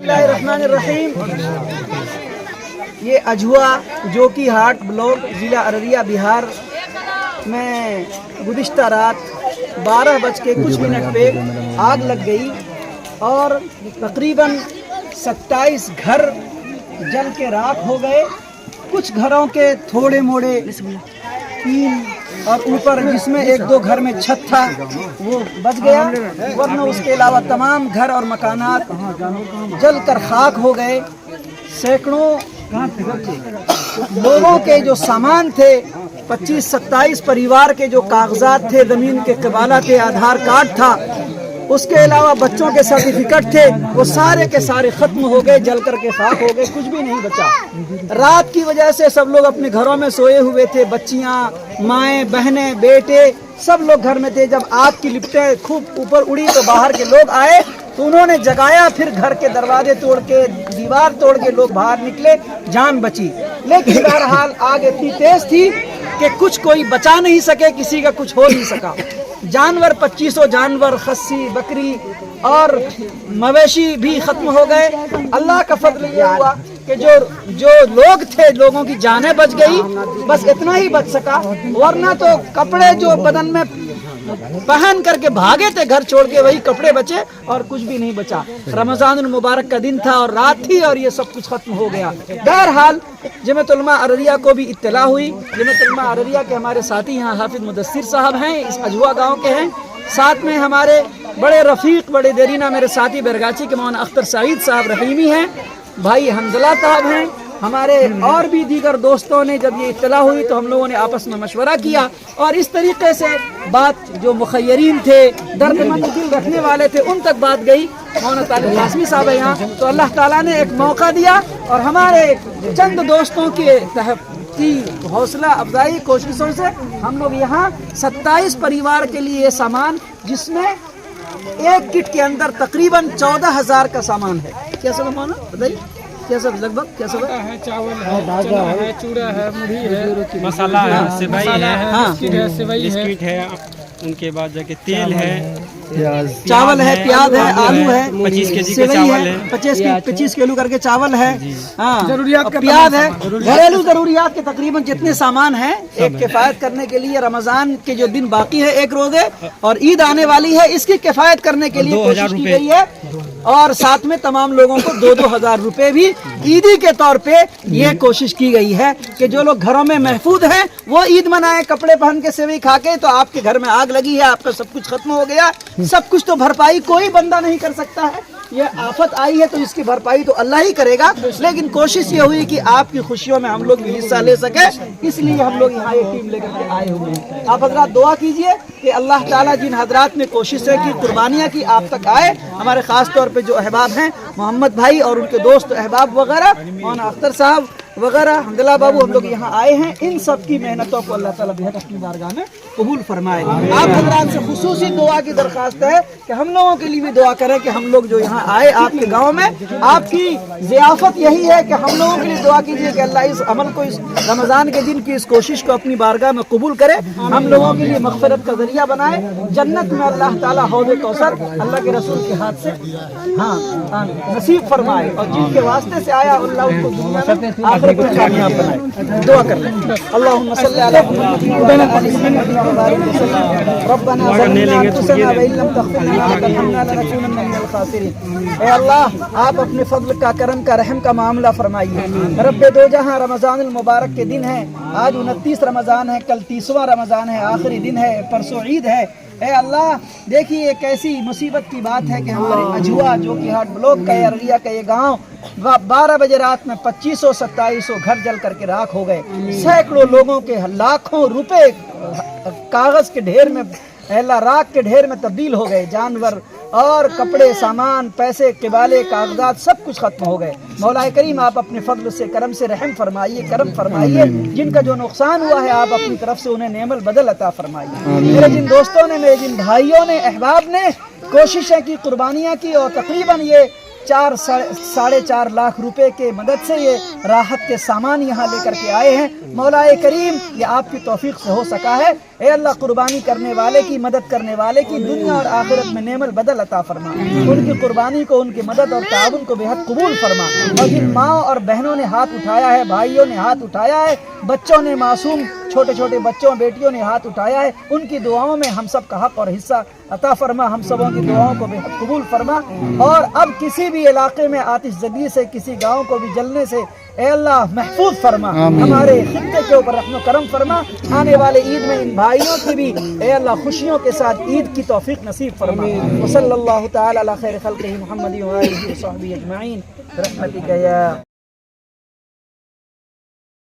बिस्मिल्लाहिर्रहमानिर्रहीम। ये अझुआ जो कि हाट ब्लॉक ज़िला अररिया बिहार में गुज़िश्ता रात 12:00 पे आग लग गई और तकरीबन 27 घर जल के राख हो गए। कुछ घरों के थोड़े मोड़े टीन और ऊपर जिसमें एक दो घर में छत था वो बच गया, वरना उसके अलावा तमाम घर और मकानात जल कर खाक हो गए। सैकड़ों लोगों के जो सामान थे, 25-27 परिवार के जो कागजात थे, ज़मीन के कबाला थे, आधार कार्ड था, उसके अलावा बच्चों के सर्टिफिकेट थे, वो सारे के सारे ख़त्म हो गए, जल कर के खाक हो गए, कुछ भी नहीं बचा। रात की वजह से सब लोग अपने घरों में सोए हुए थे, बच्चियां, माएँ, बहनें, बेटे सब लोग घर में थे। जब आग की लिपटें खूब ऊपर उड़ी तो बाहर के लोग आए तो उन्होंने जगाया, फिर घर के दरवाजे तोड़ के, दीवार तोड़ के लोग बाहर निकले, जान बची। लेकिन बहरहाल आग इतनी तेज थी कि कुछ कोई बचा नहीं सके, किसी का कुछ हो नहीं सका। जानवर 2500 जानवर, खस्सी, बकरी और मवेशी भी खत्म हो गए। अल्लाह का फضل ये हुआ कि जो लोग थे, लोगों की जानें बच गई, बस इतना ही बच सका, वरना तो कपड़े जो बदन में पहन करके भागे थे घर छोड़ के, वही कपड़े बचे और कुछ भी नहीं बचा। रमज़ानुल मुबारक का दिन था और रात थी और ये सब कुछ खत्म हो गया। बहरहाल जमीयत उलमा अररिया को भी इत्तला हुई। जमीयत उलमा अररिया के हमारे साथी यहाँ हाफिज मुदस्सिर साहब हैं, इस अझुआ गाँव के हैं। साथ में हमारे बड़े रफ़ीक, बड़े देरीना मेरे साथी बैरगाची के मौलाना अख्तर सईद साहब रहीमी हैं, भाई हंजला साहब हैं, हमारे और भी दीगर दोस्तों ने जब ये इत्तला हुई तो हम लोगों ने आपस में मशवरा किया और इस तरीके से बात जो मुखय्यरीन थे, दर्दमंद दिल रखने वाले थे, उन तक बात गई। मौलाना तालिब कासमी साहब है यहाँ, तो अल्लाह ताला ने एक मौका दिया और हमारे चंद दोस्तों की हौसला अफजाई कोशिशों से हम लोग यहाँ 27 परिवार के लिए सामान, जिसमें एक किट के अंदर तकरीबन 14,000 का सामान है। क्या सब मानो बताइए, क्या सब लगभग क्या सब है? चावल है, दाल है, चूड़ा है, मुढ़ी है, मसाला है, सेवई है, बिस्किट है, उनके बाद जाके तेल है, चावल है, प्याज है, आलू है, 25 केजी का चावल है, 25 किलो करके चावल है, हाँ, जरूरियात का प्याज है, घरेलू जरूरियात के तकरीबन जितने सामान हैं, एक किफायत करने के लिए रमजान के जो दिन बाकी है, एक रोजे और ईद आने वाली है, इसकी किफायत करने के लिए कोशिश की गई है। और साथ में तमाम लोगों को 2-2 हज़ार रुपए भी ईदी के तौर पे ये कोशिश की गई है कि जो लोग घरों में महफूज हैं वो ईद मनाएं, कपड़े पहन के सेवई खा के। तो आपके घर में आग लगी है, आपका सब कुछ खत्म हो गया, सब कुछ तो भरपाई कोई बंदा नहीं कर सकता है। ये आफत आई है तो इसकी भरपाई तो अल्लाह ही करेगा, लेकिन कोशिश ये हुई कि आपकी खुशियों में हम लोग भी हिस्सा ले सके, इसलिए हम लोग यहाँ एक टीम लेकर के आए हुए हैं। आप हजरात दुआ कीजिए कि अल्लाह ताला जिन हजरात ने कोशिशें की, कुर्बानियाँ की, आप तक आए। हमारे खास तौर पे जो अहबाब हैं, मोहम्मद भाई और उनके दोस्त अहबाब वगैरह, मौलाना अख्तर साहब वगैरह, हमदुल्ला बाबू, हम लोग यहाँ आए हैं। इन सब की मेहनतों को अल्लाह ताला बेहद अपनी बारगाह में कबूल फरमाए। आप हजरात से खुसूसी दुआ की दरख्वास्त है कि हम लोगों के लिए भी दुआ करें कि हम लोग जो यहाँ आए आपके गांव में, आपकी ज़ियाफ़त यही है कि हम लोगों के लिए दुआ कीजिए कि अल्लाह इस अमल को, इस रमज़ान के दिन की इस कोशिश को अपनी बारगाह में कबूल करे, हम लोगों के लिए मग़फ़िरत का ज़रिया बनाए, जन्नत में अल्लाह ताला हौज़ कौसर अल्लाह के रसूल के हाथ से हाँ नसीब फरमाए, और जिनके वास्ते से आया अल्लाह उनको दुनिया में आखिरत में कामयाब बनाए। दुआ कर लें। अल्लाहुम्मा सल्ली अला मुहम्मद रब्बना ज़लमना अनफुसना व इन लम तग़फिर लना व तरहमना लनकूनन्ना मिनल ख़ासिरीन। ऐ अल्लाह, आप अपने फضل का, करम का, रहम का मामला फरमाइए। रब्बे दो जहां, रमज़ानुल मुबारक के दिन है, आज 29 रमज़ान है, कल 30वां रमज़ान है, आखिरी दिन है, परसों ईद है। ऐ अल्लाह, देखिए एक ऐसी मुसीबत की बात है कि हमारे अझुआ जो कि हाट ब्लॉक का अररिया का ये गाँव 12 बजे रात में 2500-2700 घर जल करके राख हो गए। सैकड़ों लोगों के लाखों रुपए कागज के ढेर में, राख के ढेर में तब्दील हो गए। जानवर और कपड़े, सामान, पैसे, किबाले, कागजात सब कुछ खत्म हो गए। मौला करीम, आप अपने फضل से, करम से रहम फरमाइए, करम फरमाइए। जिनका जो नुकसान हुआ है आप अपनी तरफ से उन्हें नेमल बदल अता फरमाइए। मेरे जिन दोस्तों ने, मेरे जिन भाइयों ने, अहबाब ने कोशिशें की, कुर्बानियाँ की और तकरीबन ये 4-4.5 लाख रुपए के मदद से ये राहत के सामान यहाँ लेकर के आए हैं। मौला करीम, ये आपकी तौफीक से हो सका है। اے اللہ قربانی کرنے والے کی مدد کرنے والے کی دنیا اور آخرت میں نعم البدل عطا فرما، ان کی قربانی کو ان کی مدد اور تعاون کو بے حد قبول فرما، اور جن ماں اور بہنوں نے ہاتھ اٹھایا ہے، بھائیوں نے ہاتھ اٹھایا ہے، بچوں نے، معصوم چھوٹے چھوٹے بچوں بیٹیوں نے ہاتھ اٹھایا ہے، ان کی دعاؤں میں ہم سب کا حق اور حصہ عطا فرما، ہم سبوں کی دعاؤں کو بے حد قبول فرما، اور اب کسی بھی علاقے میں آتش زدی سے کسی گاؤں کو بھی جلنے سے اے اللہ محفوظ فرما، ہمارے خطے کے اوپر رحم و کرم فرما، آنے والے عید میں ان بھائیوں کی بھی اے اللہ خوشیوں کے ساتھ عید کی توفیق نصیب فرما، وصلی اللہ تعالی علی خیر خلقہ محمد و آلہ وصحبہ اجمعین برحمتک یا